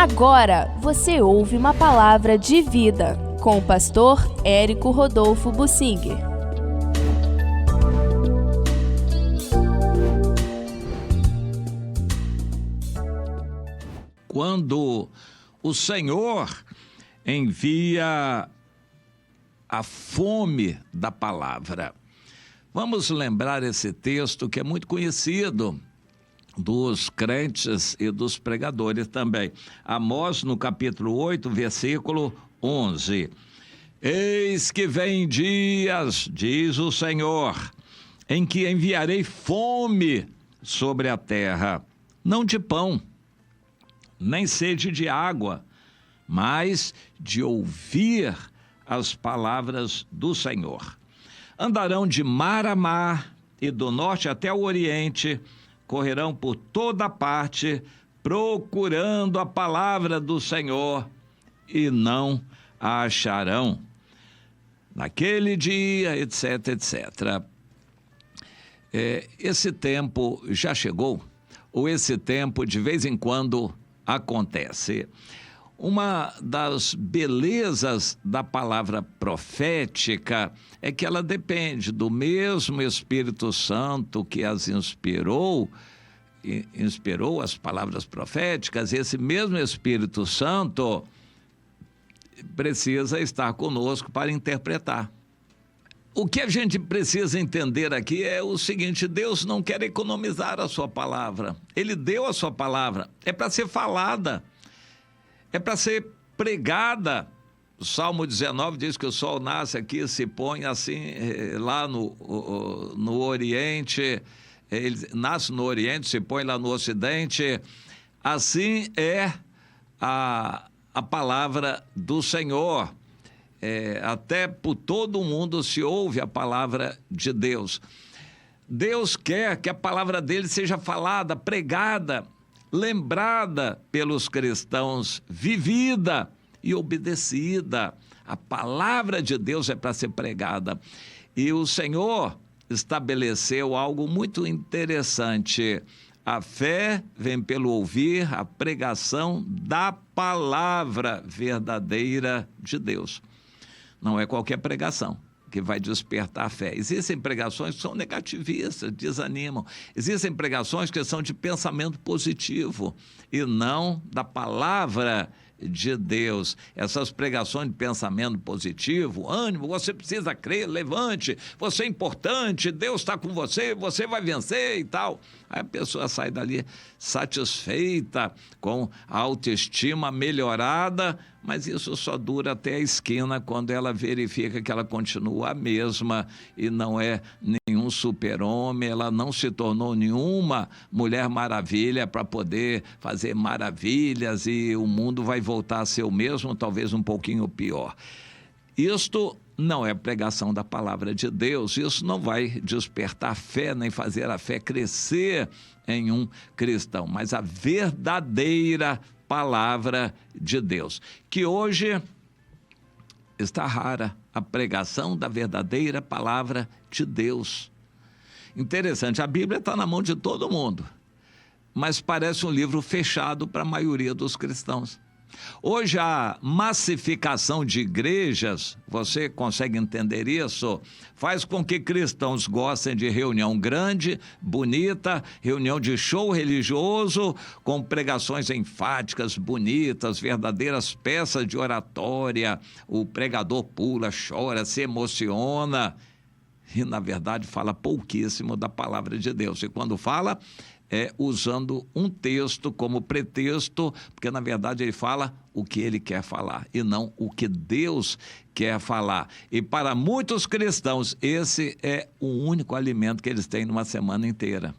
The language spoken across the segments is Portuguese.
Agora você ouve uma palavra de vida com o pastor Érico Rodolfo Bussinger. Quando o Senhor envia a fome da palavra. Vamos lembrar esse texto que é muito conhecido dos crentes e dos pregadores também. Amós, no capítulo 8, versículo 11. Eis que vem dias, diz o Senhor, em que enviarei fome sobre a terra, não de pão, nem sede de água, mas de ouvir as palavras do Senhor. Andarão de mar a mar e do norte até o oriente, correrão por toda parte, procurando a palavra do Senhor, e não a acharão. Naquele dia, etc, etc. Esse tempo já chegou? Ou esse tempo, de vez em quando, acontece? Uma das belezas da palavra profética é que ela depende do mesmo Espírito Santo que as inspirou as palavras proféticas. Esse mesmo Espírito Santo precisa estar conosco para interpretar. O que a gente precisa entender aqui é o seguinte: Deus não quer economizar a sua palavra. Ele deu a sua palavra, é para ser falada. É para ser pregada. O Salmo 19 diz que o sol nasce aqui, se põe assim, lá no Oriente, ele nasce no Oriente, se põe lá no Ocidente. Assim é a palavra do Senhor. Até por todo o mundo se ouve a palavra de Deus. Deus quer que a palavra dele seja falada, pregada, lembrada pelos cristãos, vivida e obedecida. A palavra de Deus é para ser pregada. E o Senhor estabeleceu algo muito interessante. A fé vem pelo ouvir a pregação da palavra verdadeira de Deus. Não é qualquer pregação que vai despertar a fé. Existem pregações que são negativistas, desanimam. Existem pregações que são de pensamento positivo e não da palavra de Deus. Essas pregações de pensamento positivo, ânimo, você precisa crer, levante, você é importante, Deus está com você, você vai vencer e tal. Aí a pessoa sai dali satisfeita, com a autoestima melhorada, mas isso só dura até a esquina, quando ela verifica que ela continua a mesma e não é nenhum super-homem, ela não se tornou nenhuma mulher maravilha para poder fazer maravilhas e o mundo vai voltar a ser o mesmo, talvez um pouquinho pior. Isto não é pregação da palavra de Deus, isso não vai despertar fé, nem fazer a fé crescer em um cristão, mas a verdadeira palavra de Deus, que hoje está rara, a pregação da verdadeira palavra de Deus. Interessante, a Bíblia está na mão de todo mundo, mas parece um livro fechado para a maioria dos cristãos. Hoje a massificação de igrejas, você consegue entender isso? Faz com que cristãos gostem de reunião grande, bonita, reunião de show religioso, com pregações enfáticas, bonitas, verdadeiras peças de oratória. O pregador pula, chora, se emociona e, na verdade, fala pouquíssimo da palavra de Deus. E quando fala, usando um texto como pretexto, porque na verdade ele fala o que ele quer falar e não o que Deus quer falar. E para muitos cristãos esse é o único alimento que eles têm numa semana inteira.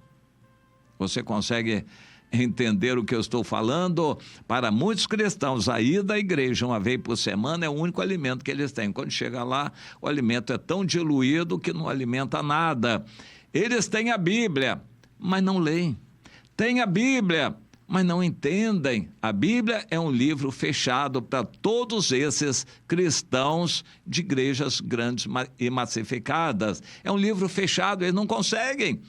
Você consegue entender o que eu estou falando? Para muitos cristãos, a ida à igreja uma vez por semana é o único alimento que eles têm. Quando chega lá, o alimento é tão diluído que não alimenta nada. Eles têm a Bíblia, mas não leem. Tem a Bíblia, mas não entendem. A Bíblia é um livro fechado para todos esses cristãos de igrejas grandes e massificadas. É um livro fechado, eles não conseguem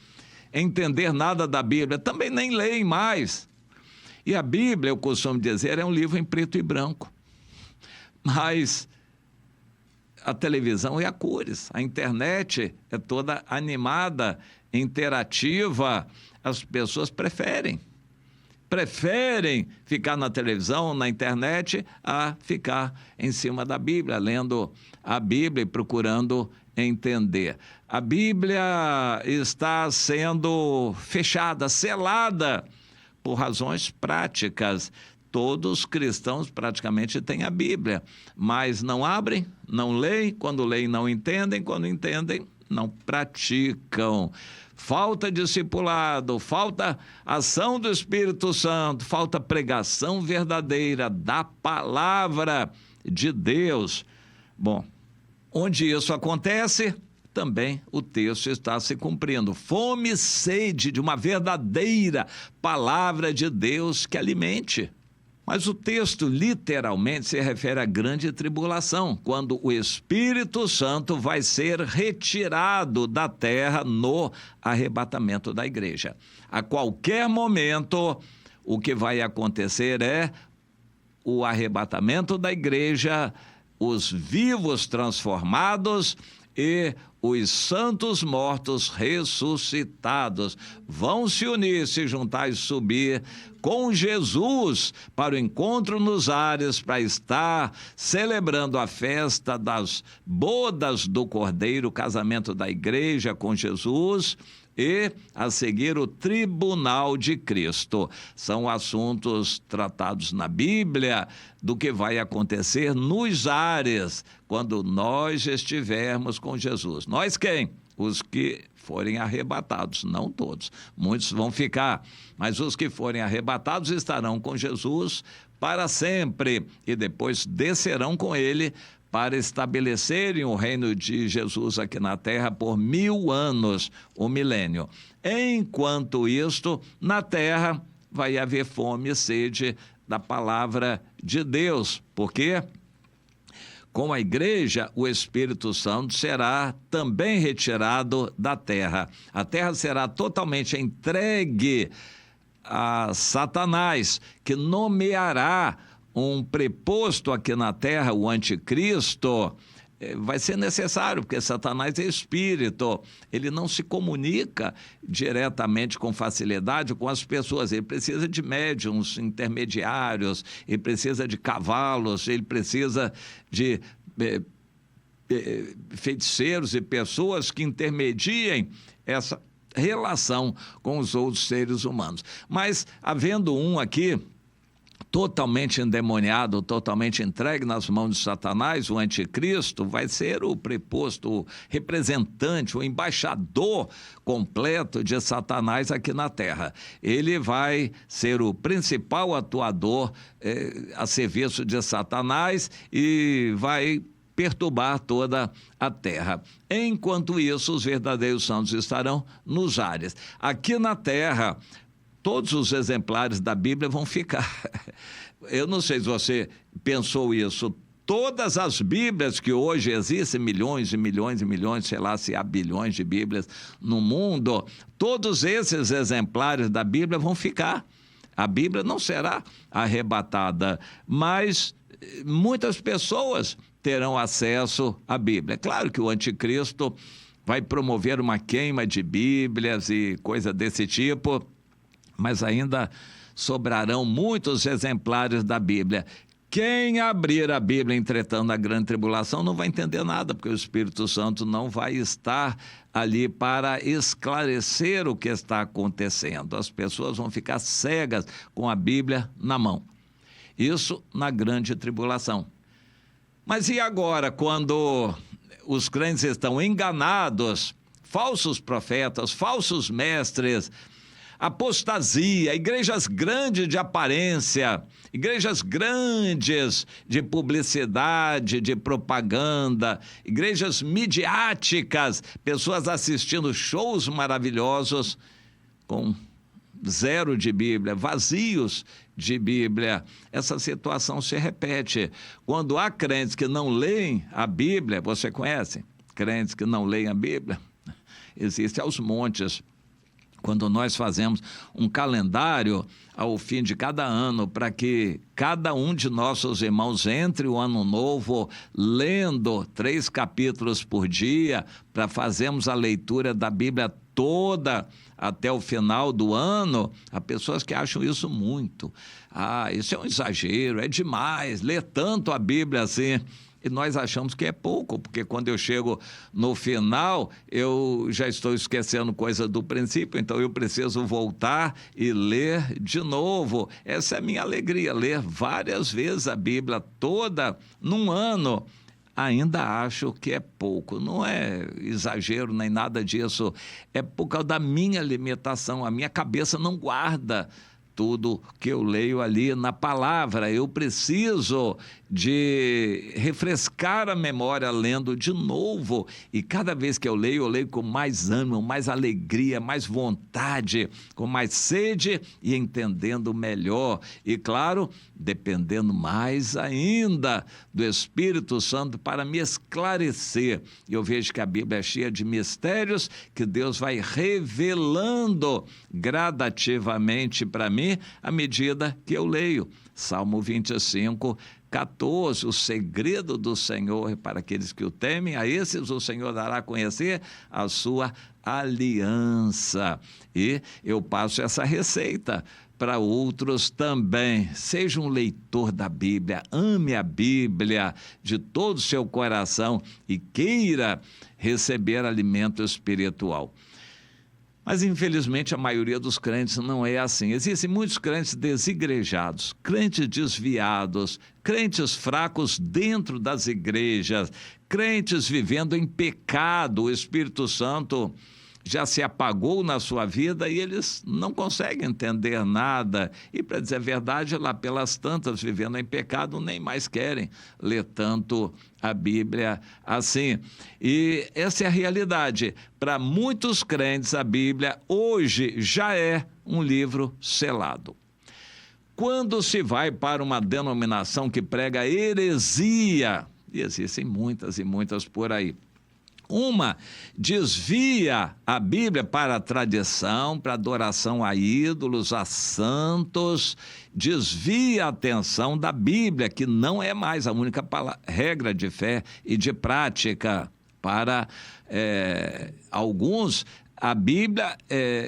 entender nada da Bíblia, também nem leem mais. E a Bíblia, eu costumo dizer, é um livro em preto e branco. Mas a televisão é a cores, a internet é toda animada, interativa. As pessoas preferem ficar na televisão, na internet, a ficar em cima da Bíblia, lendo a Bíblia e procurando entender. A Bíblia está sendo fechada, selada, por razões práticas. Todos os cristãos praticamente têm a Bíblia, mas não abrem, não leem, quando leem não entendem, quando entendem não praticam. Falta discipulado, falta ação do Espírito Santo, falta pregação verdadeira da palavra de Deus. Bom, onde isso acontece, também o texto está se cumprindo. Fome e sede de uma verdadeira palavra de Deus que alimente. Mas o texto literalmente se refere à grande tribulação, quando o Espírito Santo vai ser retirado da terra no arrebatamento da igreja. A qualquer momento, o que vai acontecer é o arrebatamento da igreja, os vivos transformados e os santos mortos ressuscitados vão se unir, se juntar e subir com Jesus para o encontro nos ares, para estar celebrando a festa das bodas do Cordeiro, o casamento da igreja com Jesus, e a seguir o tribunal de Cristo. São assuntos tratados na Bíblia do que vai acontecer nos ares, quando nós estivermos com Jesus. Nós quem? Os que forem arrebatados, não todos. Muitos vão ficar, mas os que forem arrebatados estarão com Jesus para sempre e depois descerão com ele para estabelecerem o reino de Jesus aqui na terra por 1000 anos, o milênio. Enquanto isto, na terra vai haver fome e sede da palavra de Deus, porque com a igreja, o Espírito Santo será também retirado da terra. A terra será totalmente entregue a Satanás, que nomeará um preposto aqui na terra, o anticristo. Vai ser necessário, porque Satanás é espírito, ele não se comunica diretamente com facilidade com as pessoas, ele precisa de médiuns intermediários, ele precisa de cavalos, ele precisa de feiticeiros e pessoas que intermediem essa relação com os outros seres humanos. Mas, havendo um aqui totalmente endemoniado, totalmente entregue nas mãos de Satanás, o anticristo vai ser o preposto, o representante, o embaixador completo de Satanás aqui na terra. Ele vai ser o principal atuador a serviço de Satanás e vai perturbar toda a terra. Enquanto isso, os verdadeiros santos estarão nos ares. Aqui na terra, todos os exemplares da Bíblia vão ficar. Eu não sei se você pensou isso. Todas as Bíblias que hoje existem, milhões e milhões e milhões, sei lá se há bilhões de Bíblias no mundo, todos esses exemplares da Bíblia vão ficar. A Bíblia não será arrebatada, mas muitas pessoas terão acesso à Bíblia. É claro que o anticristo vai promover uma queima de Bíblias e coisa desse tipo, mas ainda sobrarão muitos exemplares da Bíblia. Quem abrir a Bíblia, entretanto, na grande tribulação, não vai entender nada, porque o Espírito Santo não vai estar ali para esclarecer o que está acontecendo. As pessoas vão ficar cegas com a Bíblia na mão. Isso na grande tribulação. Mas e agora, quando os crentes estão enganados, falsos profetas, falsos mestres, apostasia, igrejas grandes de aparência, igrejas grandes de publicidade, de propaganda, igrejas midiáticas, pessoas assistindo shows maravilhosos com zero de Bíblia, vazios de Bíblia. Essa situação se repete. Quando há crentes que não leem a Bíblia, você conhece? Crentes que não leem a Bíblia? Existem aos montes. Quando nós fazemos um calendário ao fim de cada ano, para que cada um de nossos irmãos entre o ano novo lendo 3 capítulos por dia, para fazermos a leitura da Bíblia toda até o final do ano, há pessoas que acham isso muito. Isso é um exagero, é demais, ler tanto a Bíblia assim. E nós achamos que é pouco, porque quando eu chego no final, eu já estou esquecendo coisa do princípio, então eu preciso voltar e ler de novo. Essa é a minha alegria, ler várias vezes a Bíblia toda num ano. Ainda acho que é pouco, não é exagero nem nada disso, é por causa da minha limitação, a minha cabeça não guarda tudo que eu leio ali na palavra. Eu preciso de refrescar a memória lendo de novo, e cada vez que eu leio com mais ânimo, mais alegria, mais vontade, com mais sede e entendendo melhor, e claro, dependendo mais ainda do Espírito Santo para me esclarecer. Eu vejo que a Bíblia é cheia de mistérios que Deus vai revelando gradativamente para mim à medida que eu leio. Salmo 25, 14, o segredo do Senhor para aqueles que o temem, a esses o Senhor dará a conhecer a sua aliança. E eu passo essa receita para outros também. Seja um leitor da Bíblia, ame a Bíblia de todo o seu coração e queira receber alimento espiritual. Mas, infelizmente, a maioria dos crentes não é assim. Existem muitos crentes desigrejados, crentes desviados, crentes fracos dentro das igrejas, crentes vivendo em pecado. O Espírito Santo já se apagou na sua vida e eles não conseguem entender nada. E, para dizer a verdade, lá pelas tantas, vivendo em pecado, nem mais querem ler tanto a Bíblia assim. E essa é a realidade. Para muitos crentes, a Bíblia hoje já é um livro selado. Quando se vai para uma denominação que prega heresia, e existem muitas e muitas por aí, uma desvia a Bíblia para a tradição, para adoração a ídolos, a santos, desvia a atenção da Bíblia, que não é mais a única regra de fé e de prática. Para alguns, a Bíblia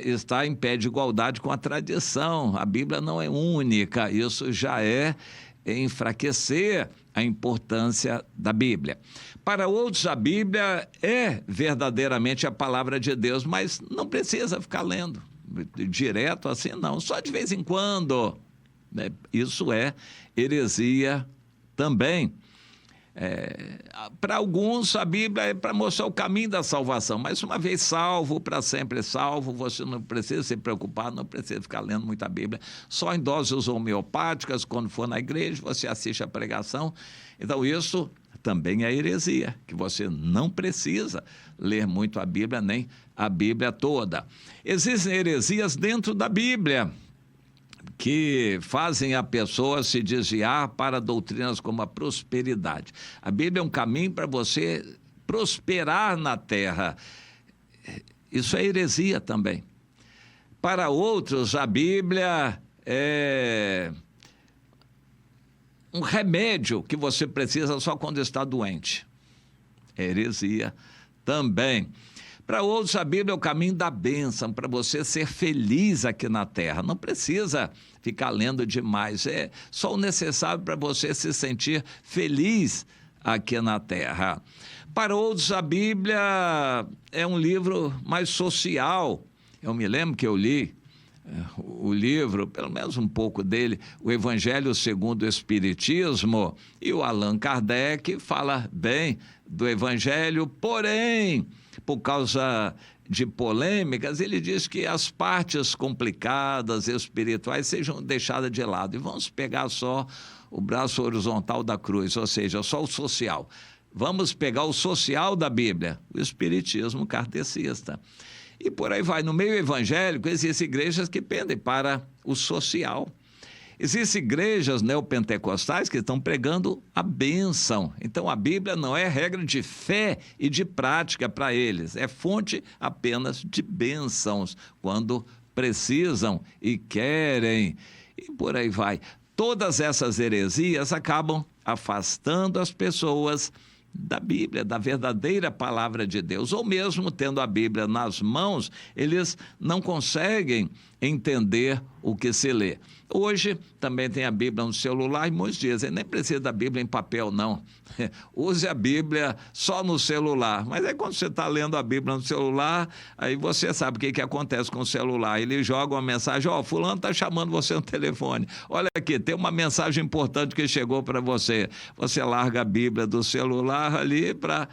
está em pé de igualdade com a tradição. A Bíblia não é única, isso já é enfraquecer a importância da Bíblia. Para outros, a Bíblia é verdadeiramente a palavra de Deus, mas não precisa ficar lendo direto assim, não, só de vez em quando. Isso é heresia também. Para alguns, a Bíblia é para mostrar o caminho da salvação, mas uma vez salvo, para sempre salvo, você não precisa se preocupar, não precisa ficar lendo muita Bíblia, só em doses homeopáticas. Quando for na igreja, você assiste a pregação. Então isso também é heresia, que você não precisa ler muito a Bíblia, nem a Bíblia toda. Existem heresias dentro da Bíblia que fazem a pessoa se desviar para doutrinas como a prosperidade. A Bíblia é um caminho para você prosperar na terra. Isso é heresia também. Para outros, a Bíblia é um remédio que você precisa só quando está doente. É heresia também. Para outros, a Bíblia é o caminho da bênção, para você ser feliz aqui na terra. Não precisa ficar lendo demais, é só o necessário para você se sentir feliz aqui na terra. Para outros, a Bíblia é um livro mais social. Eu me lembro que eu li o livro, pelo menos um pouco dele, o Evangelho segundo o Espiritismo, e o Allan Kardec fala bem do Evangelho, porém, por causa de polêmicas, ele diz que as partes complicadas, espirituais, sejam deixadas de lado, e vamos pegar só o braço horizontal da cruz, ou seja, só o social. Vamos pegar o social da Bíblia, o Espiritismo kardecista. E por aí vai. No meio evangélico, existem igrejas que pendem para o social. Existem igrejas neopentecostais que estão pregando a bênção. Então, a Bíblia não é regra de fé e de prática para eles. É fonte apenas de bênçãos, quando precisam e querem. E por aí vai. Todas essas heresias acabam afastando as pessoas da Bíblia, da verdadeira palavra de Deus, ou mesmo tendo a Bíblia nas mãos, eles não conseguem entender o que se lê. Hoje também tem a Bíblia no celular e muitos dizem, nem precisa da Bíblia em papel não, use a Bíblia só no celular. Mas é quando você está lendo a Bíblia no celular, aí você sabe o que acontece com o celular, ele joga uma mensagem, fulano está chamando você no telefone, olha aqui, tem uma mensagem importante que chegou para você, você larga a Bíblia do celular ali para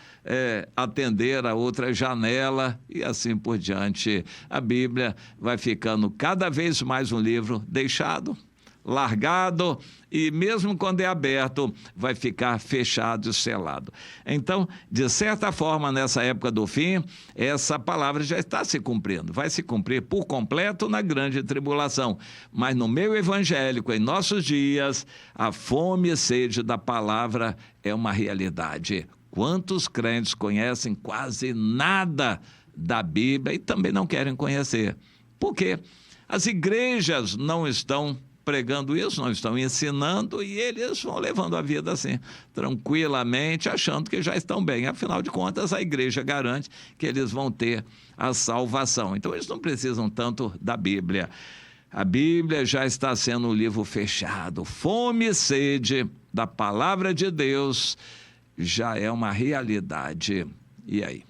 atender a outra janela e assim por diante. A Bíblia vai ficando cada vez mais um livro deixado, largado, e mesmo quando é aberto, vai ficar fechado e selado. Então, de certa forma, nessa época do fim, essa palavra já está se cumprindo, vai se cumprir por completo na grande tribulação. Mas no meio evangélico, em nossos dias, a fome e sede da palavra é uma realidade. Quantos crentes conhecem quase nada da Bíblia e também não querem conhecer? Por quê? As igrejas não estão pregando isso, não estão ensinando, e eles vão levando a vida assim, tranquilamente, achando que já estão bem. Afinal de contas, a igreja garante que eles vão ter a salvação. Então, eles não precisam tanto da Bíblia. A Bíblia já está sendo um livro fechado. Fome e sede da palavra de Deus já é uma realidade. E aí?